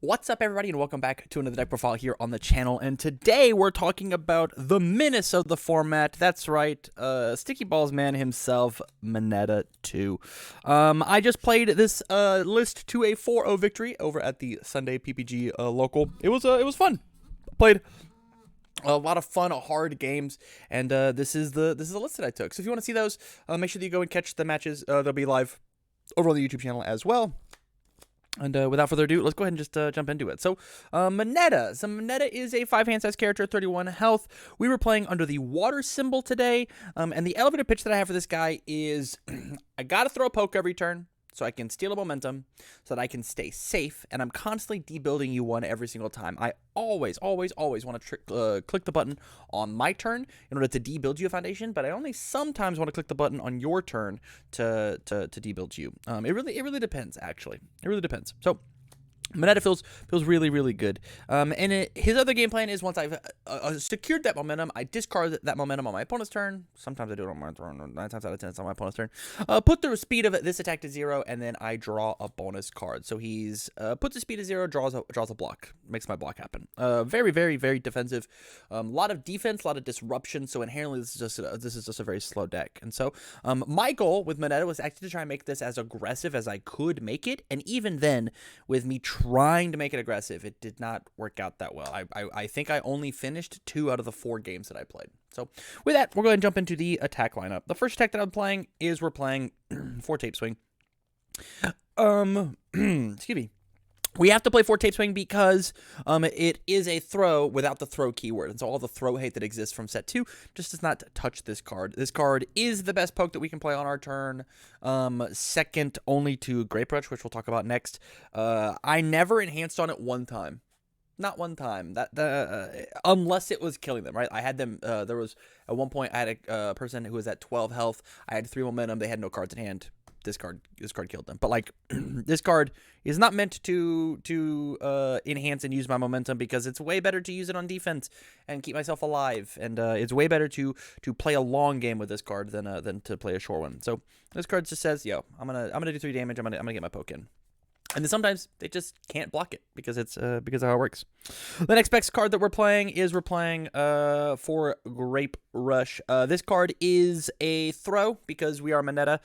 What's up, everybody, and welcome back to another deck profile here on the channel. And today we're talking about the menace of the format. That's right, Sticky Balls man himself, Mineta 2. I just played this list to a 4-0 victory over at the Sunday PPG local. It was fun. Played a lot of fun, hard games, and this is the list that I took. So if you want to see those, make sure that you go and catch the matches. They'll be live over on the YouTube channel as well. And without further ado, let's go ahead and just jump into it. So, Mineta. So, Mineta is a 5-hand size character, 31 health. We were playing under the water symbol today. And the elevator pitch that I have for this guy is I gotta throw a poke every turn so I can steal a momentum so that I can stay safe. And I'm constantly debuilding you one every single time. I always want to click the button on my turn in order to debuild you a foundation, but I only sometimes want to click the button on your turn to debuild you. It really depends, actually. It really depends. So Mineta feels really good. His other game plan is once I've secured that momentum, I discard that momentum on my opponent's turn. Sometimes I do it on my turn. 9 times out of 10, it's on my opponent's turn. Put the speed of this attack to 0, and then I draw a bonus card. So he's puts the speed to 0, draws a block, makes my block happen. Very defensive. A lot of defense, a lot of disruption. So inherently, this is just a very slow deck. And so my goal with Mineta was actually to try and make this as aggressive as I could make it. And even then, with me trying to make it aggressive, it did not work out that well. I think I only finished 2 out of the 4 games that I played. So with that, we'll go ahead and jump into the attack lineup. The first attack that I'm playing is we're playing 4 tape swing. Excuse me. We have to play 4 tape swing because it is a throw without the throw keyword. And so all the throw hate that exists from set 2 just does not touch this card. This card is the best poke that we can play on our turn. Second only to Grape Rush, which we'll talk about next. I never enhanced on it one time. Not one time. Unless it was killing them, right? I had them, there was, at one point, I had a person who was at 12 health. I had 3 momentum. They had no cards in hand. This card killed them. But like this card is not meant to enhance and use my momentum because it's way better to use it on defense and keep myself alive. And it's way better to play a long game with this card than to play a short one. So this card just says, yo, I'm gonna do 3 damage. I'm gonna get my poke in. And then sometimes they just can't block it because it's because of how it works. The next best card that we're playing for Grape Rush. This card is a throw because we are Mineta.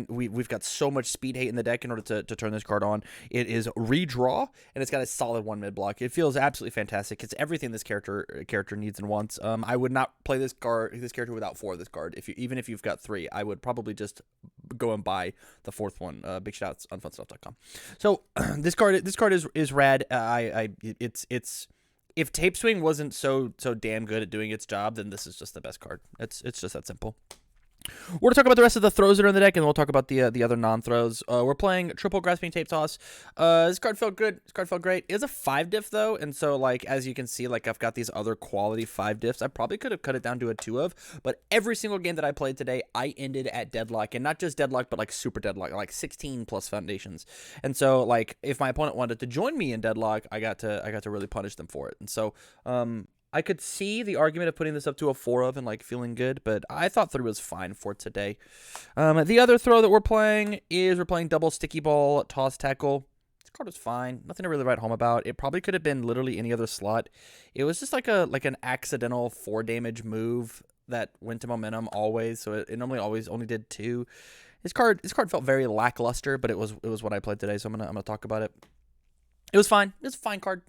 We've got so much speed hate in the deck in order to turn this card on. It is redraw and it's got a solid 1 mid block. It feels absolutely fantastic. It's everything this character needs and wants. I would not play this character without 4 of this card. Even if you've got 3, I would probably just go and buy the 4th one. Big shouts on funstuff.com. So this card is rad. It's if tape swing wasn't so damn good at doing its job, then this is just the best card. It's just that simple. We're going to talk about the rest of the throws that are in the deck, and we'll talk about the other non-throws. We're playing triple grasping tape toss. This card felt good. This card felt great. It is a 5 diff, though, and so, like, as you can see, like, I've got these other quality 5 diffs. I probably could have cut it down to a 2 of, but every single game that I played today, I ended at deadlock, and not just deadlock, but, like, super deadlock, like 16+ foundations. And so, like, if my opponent wanted to join me in deadlock, I got to really punish them for it. And so, I could see the argument of putting this up to a 4 of and like feeling good, but I thought 3 was fine for today. The other throw that we're playing double sticky ball toss tackle. This card was fine. Nothing to really write home about. It probably could have been literally any other slot. It was just like an accidental 4 damage move that went to momentum always. So it normally always only did 2. This card felt very lackluster, but it was what I played today. So I'm gonna talk about it. It was fine. It's a fine card.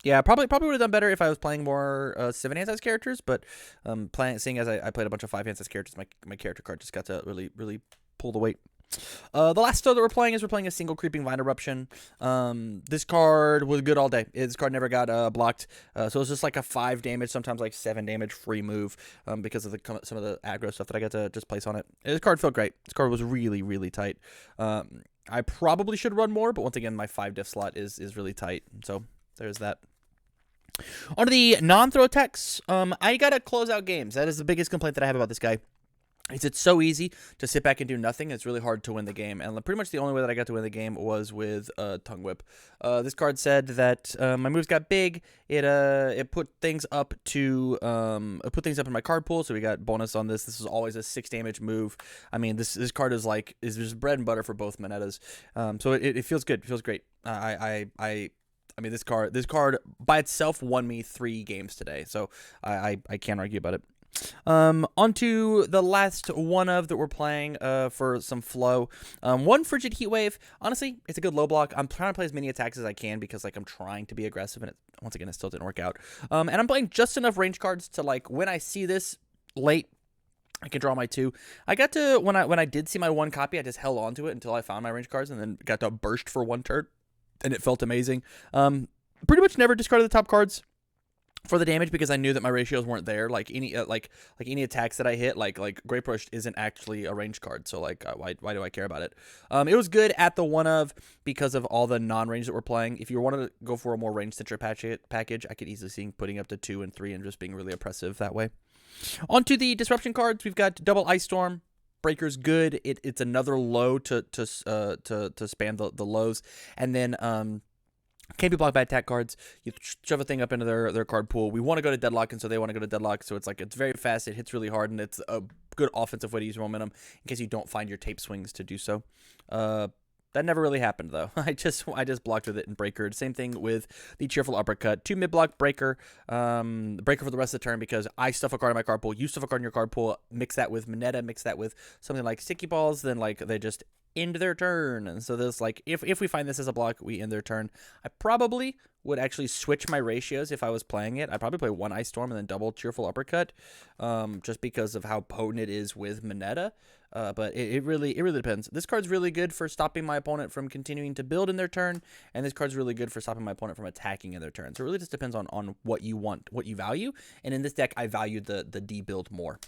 Yeah, probably would have done better if I was playing more 7-hand size characters, but seeing as I played a bunch of 5-hand size characters, my character card just got to really pull the weight. The last throw that we're playing a single creeping vine eruption. This card was good all day. This card never got blocked, so it was just like a 5 damage, sometimes like 7 damage free move because of some of the aggro stuff that I got to just place on it. This card felt great. This card was really tight. I probably should run more, but once again, my 5 diff slot is really tight, so there's that. On to the non-throw attacks, I gotta close out games. That is the biggest complaint that I have about this guy. It's so easy to sit back and do nothing. It's really hard to win the game, and pretty much the only way that I got to win the game was with Tongue Whip. This card said that my moves got big. It put things up to put things up in my card pool, so we got bonus on this. This is always a 6 damage move. I mean, this card is just bread and butter for both Minetas. So it feels good. It feels great. I mean, this card by itself won me 3 games today, so I can't argue about it. Onto the last one of that we're playing for some flow. One Frigid Heat Wave. Honestly, it's a good low block. I'm trying to play as many attacks as I can because I'm trying to be aggressive, and once again it still didn't work out. And I'm playing just enough range cards to when I see this late, I can draw my 2. I got to when I did see my 1 copy, I just held on to it until I found my range cards, and then got to burst for 1 turn, and it felt amazing. Pretty much never discarded the top cards for the damage because I knew that my ratios weren't there. Any any attacks that I hit, like Great Brush isn't actually a range card, so why do I care about it? It was good at the one of because of all the non-range that we're playing. If you wanted to go for a more range centric package, I could easily see putting up to 2 and 3 and just being really oppressive that way. Onto the disruption cards, we've got double Ice Storm. Breaker's good. It's another low to span the lows, and then can't be blocked by attack cards. You shove a thing up into their card pool. We want to go to deadlock, and so they want to go to deadlock. So it's very fast. It hits really hard, and it's a good offensive way to use momentum in case you don't find your tape swings to do so. That never really happened though. I just blocked with it and breakered. Same thing with the Cheerful Uppercut. 2 mid block breaker. Breaker for the rest of the turn because I stuff a card in my card pool. You stuff a card in your card pool. Mix that with Mineta. Mix that with something like Sticky Balls. Then they just end their turn. And so there's if we find this as a block, we end their turn. I probably would actually switch my ratios if I was playing it. I'd probably play 1 Ice Storm and then double Cheerful Uppercut, just because of how potent it is with Mineta. But it really depends. This card's really good for stopping my opponent from continuing to build in their turn, and this card's really good for stopping my opponent from attacking in their turn. So it really just depends on what you want, what you value. And in this deck, I valued the D build more.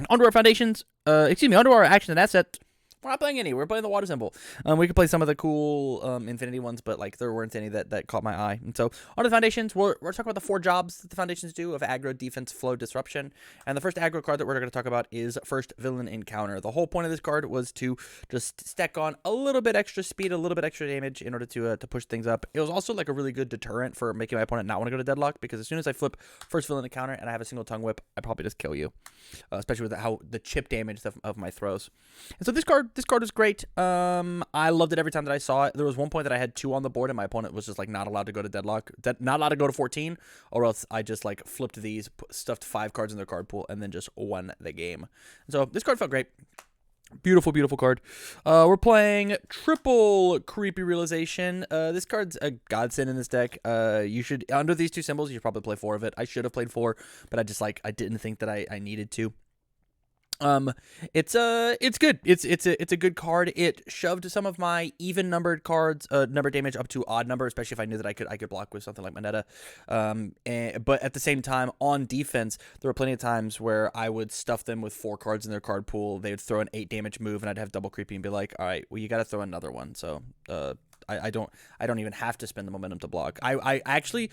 Onto our foundations. Onto our action and asset. We're not playing any. We're playing the water symbol. We could play some of the cool infinity ones, but there weren't any that caught my eye. And so on to the foundations, we're talking about the 4 jobs that the foundations do of aggro, defense, flow, disruption. And the first aggro card that we're going to talk about is First Villain Encounter. The whole point of this card was to just stack on a little bit extra speed, a little bit extra damage in order to push things up. It was also a really good deterrent for making my opponent not want to go to deadlock, because as soon as I flip First Villain Encounter and I have a single Tongue Whip, I probably just kill you, especially with how the chip damage of my throws. And so this card is great. I loved it every time that I saw it. There was one point that I had 2 on the board and my opponent was just not allowed to go to deadlock, not allowed to go to 14, or else I just flipped these, stuffed 5 cards in their card pool, and then just won the game. And so this card felt great. Beautiful, beautiful card. We're playing triple Creepy Realization. This card's a godsend in this deck. You should, under these 2 symbols, you should probably play 4 of it. I should have played 4, but I didn't think that I needed to. It's good. It's a good card. It shoved some of my even numbered cards, number damage up to odd number, especially if I knew that I could block with something like Mineta. But at the same time, on defense, there were plenty of times where I would stuff them with 4 cards in their card pool. They would throw an 8 damage move, and I'd have double creepy and be like, all right, well, you got to throw another one. So, I don't even have to spend the momentum to block. I actually,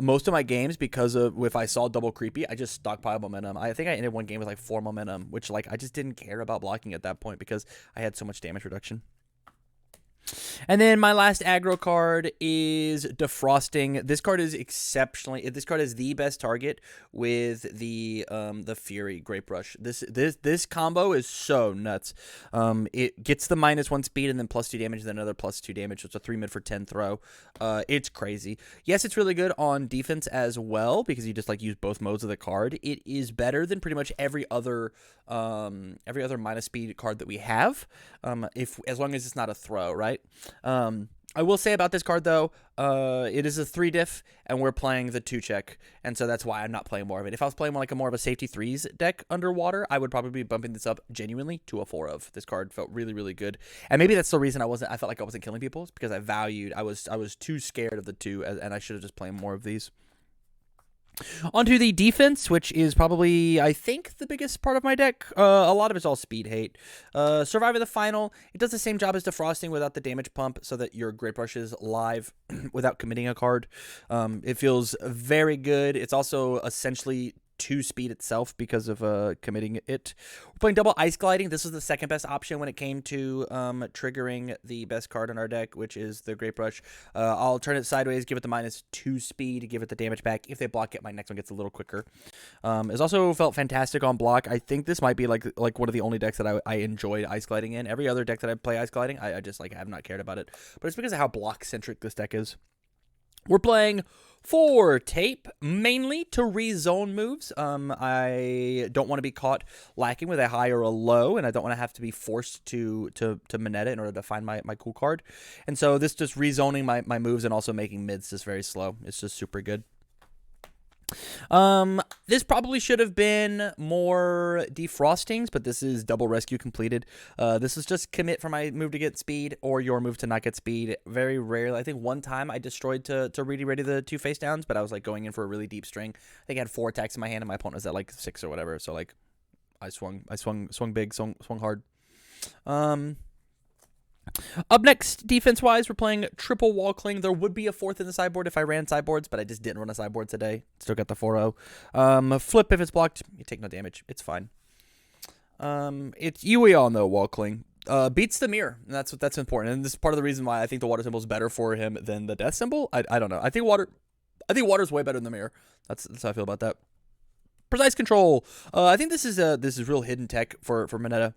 most of my games, because of if I saw double creepy, I just stockpile momentum. I think I ended one game with 4 momentum, which I just didn't care about blocking at that point because I had so much damage reduction. And then my last aggro card is Defrosting. This card is exceptionally. This card is the best target with the Fury Great Brush. This combo is so nuts. It gets the -1 speed and then +2 damage, and then another +2 damage. So it's a 3 mid for 10 throw. It's crazy. Yes, it's really good on defense as well because you just use both modes of the card. It is better than pretty much every other -speed card that we have. As long as it's not a throw, right? I will say about this card, though, it is a 3 diff, and we're playing the 2 check, and so that's why I'm not playing more of it. If I was playing more of a safety 3s deck underwater, I would probably be bumping this up genuinely to a 4 of. This card felt really, really good, and maybe that's the reason I felt like I wasn't killing people, because I was too scared of the 2, and I should have just played more of these. Onto the defense, which is probably, I think, the biggest part of my deck. A lot of it's all speed hate. Survivor the Final, it does the same job as Defrosting without the damage pump, so that your Great Brush is live without committing a card. It feels very good. It's also essentially 2 speed itself because of committing it. We're playing double Ice Gliding. This is the second best option when it came to triggering the best card in our deck, which is the Great Brush. I'll turn it sideways, give it the -2 speed, give it the damage back. If they block it, my next one gets a little quicker. It's also felt fantastic on block. I think this might be like one of the only decks that I enjoyed Ice Gliding in. Every other deck that I play Ice Gliding, I just like have not cared about it. But it's because of how block-centric this deck is. We're playing 4 tape, mainly to rezone moves. I don't want to be caught lacking with a high or a low, and I don't want to have to be forced to Mineta in order to find my cool card. And so this just rezoning my moves and also making mids just very slow. It's just super good. This probably should have been more defrostings, but this is double rescue completed. This is just commit for my move to get speed or your move to not get speed. Very rarely. I think one time I destroyed to ready the 2 face downs, but I was like going in for a really deep string. I think I had 4 attacks in my hand and my opponent was at like 6 or whatever. So like I swung big, swung hard. Up next, defense-wise, we're playing triple wall cling. There would be a 4th in the sideboard if I ran sideboards, but I just didn't run a sideboard today. Still got the 4-0. Flip if it's blocked. You take no damage. It's fine. We all know wall cling. Beats the mirror, and that's important. And this is part of the reason why I think the water symbol is better for him than the death symbol. I don't know. I think water's way better than the mirror. That's how I feel about that. Precise control. I think this is real hidden tech for Mineta.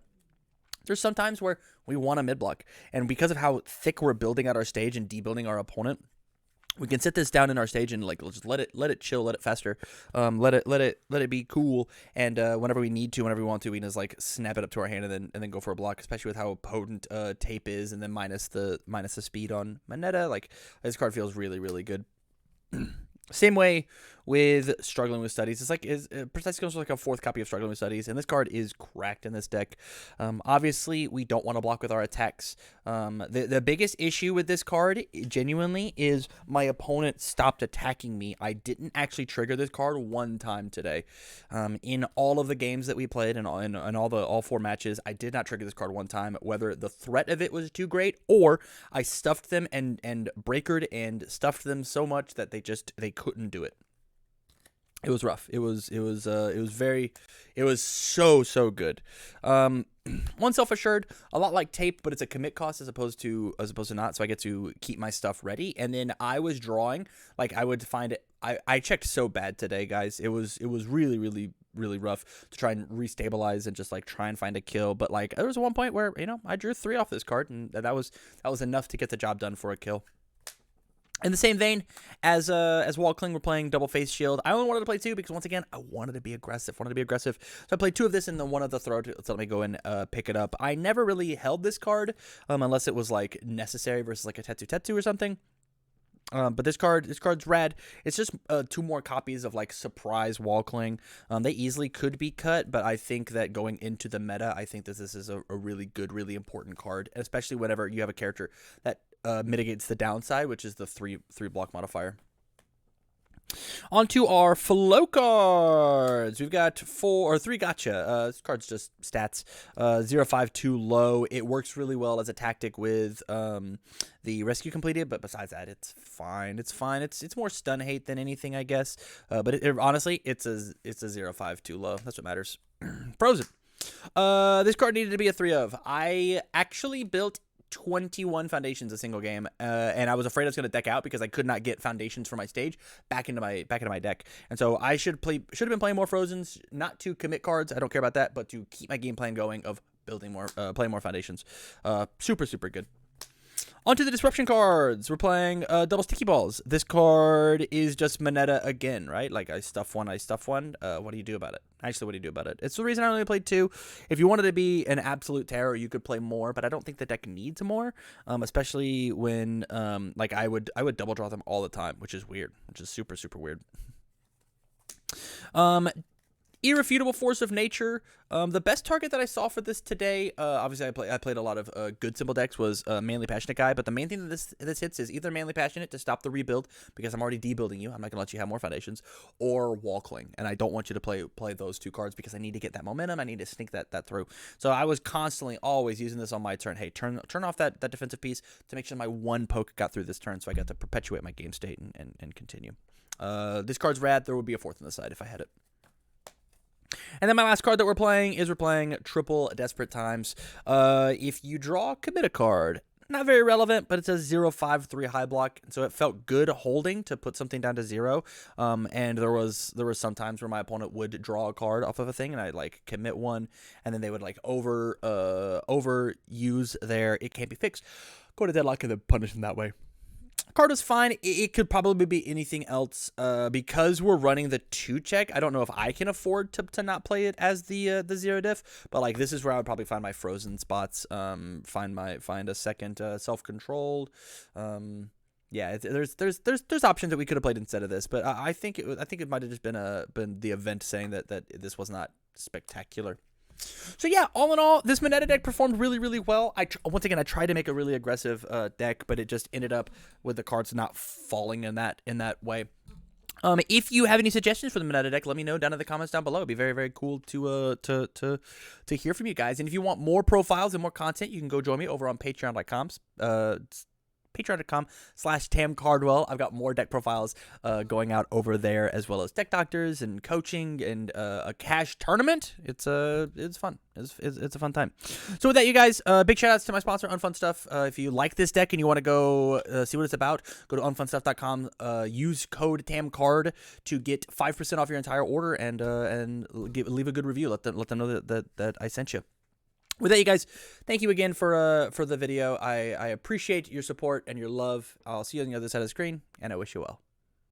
There's some times where we want a mid block, and because of how thick we're building out our stage and debuilding our opponent, we can sit this down in our stage and like just let it chill, let it fester, let it be cool, and whenever we need to, whenever we want to, we can just like snap it up to our hand and then go for a block. Especially with how potent tape is, and then minus the speed on Mineta, like this card feels really really good. Same way with Struggling with Studies. It's like Precise goes like a 4th copy of Struggling with Studies, and this card is cracked in this deck. Obviously, we don't want to block with our attacks. The biggest issue with this card, genuinely, is my opponent stopped attacking me. I didn't actually trigger this card one time today. In all of the games that we played and all 4 matches, I did not trigger this card one time, whether the threat of it was too great or I stuffed them and breakered and stuffed them so much that they couldn't do it. It was rough. It was so good. One self-assured, a lot like tape, but it's a commit cost as opposed to not. So I get to keep my stuff ready. And then I was drawing, like I would find it. I checked so bad today, guys. It was really, really, really rough to try and restabilize and just like try and find a kill. But like there was one point where, I drew 3 off this card, and that was enough to get the job done for a kill. In the same vein as Wall Cling, we're playing Double Face Shield. I only wanted to play 2 because, once again, I wanted to be aggressive. So I played 2 of this and then 1 of the throw to let me go and pick it up. I never really held this card unless it was like necessary versus like a Tetsu or something. But this card's rad. It's just 2 more copies of like Surprise Wall Cling. They easily could be cut, but I think that going into the meta, I think this is a really good, really important card, especially whenever you have a character that mitigates the downside, which is the 3 block modifier. On to our flow cards. We've got 3 gotcha. This card's just stats. 0-5-2 low. It works really well as a tactic with the rescue completed, but besides that, it's fine. It's more stun hate than anything, I guess. But honestly, it's a 0-5-2 low. That's what matters. Frozen. This card needed to be a 3 of. I actually built 21 foundations a single game, and I was afraid I was going to deck out because I could not get foundations for my stage back into my deck. And so I should have been playing more Frozens, not to commit cards. I don't care about that, but to keep my game plan going of building more, playing more foundations. Super good. On to the disruption cards. We're playing double sticky balls. This card is just Mineta again, right? Like I stuff one. What do you do about it? Actually, what do you do about it? It's the reason I only played 2. If you wanted to be an absolute terror, you could play more, but I don't think the deck needs more, especially when like I would double draw them all the time, which is weird, which is super weird. Irrefutable Force of Nature. The best target that I saw for this today, obviously I played a lot of good symbol decks, was Manly Passionate guy, but the main thing that this hits is either Manly Passionate to stop the rebuild, because I'm already debuilding you, I'm not going to let you have more foundations, or Wall Cling, and I don't want you to play those 2 cards because I need to get that momentum, I need to sneak that through. So I was constantly always using this on my turn. Hey, turn off that defensive piece to make sure my 1 poke got through this turn, so I got to perpetuate my game state and continue. This card's rad. There would be a 4th on the side if I had it. And then my last card that we're playing Triple Desperate Times. If you draw, commit a card. Not very relevant, but it says 0/5/3 high block, so it felt good holding to put something down to 0. And there was some times where my opponent would draw a card off of a thing, and I'd like commit one, and then they would like overuse their it can't be fixed, go to deadlock, and then punish them that way. Card was fine. It could probably be anything else. Because we're running the 2-check, I don't know if I can afford to not play it as the 0 diff. But like this is where I would probably find my frozen spots. Find a second self-controlled. Yeah, there's options that we could have played instead of this. But I think it might have just been the event saying that this was not spectacular. So yeah, all in all, this Mineta deck performed really, really well. Once again, I tried to make a really aggressive deck, but it just ended up with the cards not falling in that way. If you have any suggestions for the Mineta deck, let me know down in the comments down below. It'd be very, very cool to hear from you guys. And if you want more profiles and more content, you can go join me over on patreon.com/TamCardwell. I've got more deck profiles going out over there, as well as deck doctors and coaching and a cash tournament. It's fun. It's a fun time. So with that, you guys, big shout outs to my sponsor, Unfun Stuff. If you like this deck and you want to go see what it's about, go to unfunstuff.com. Use code TamCard to get 5% off your entire order and leave a good review. Let them know that I sent you. With that, you guys, thank you again for the video. I appreciate your support and your love. I'll see you on the other side of the screen, and I wish you well.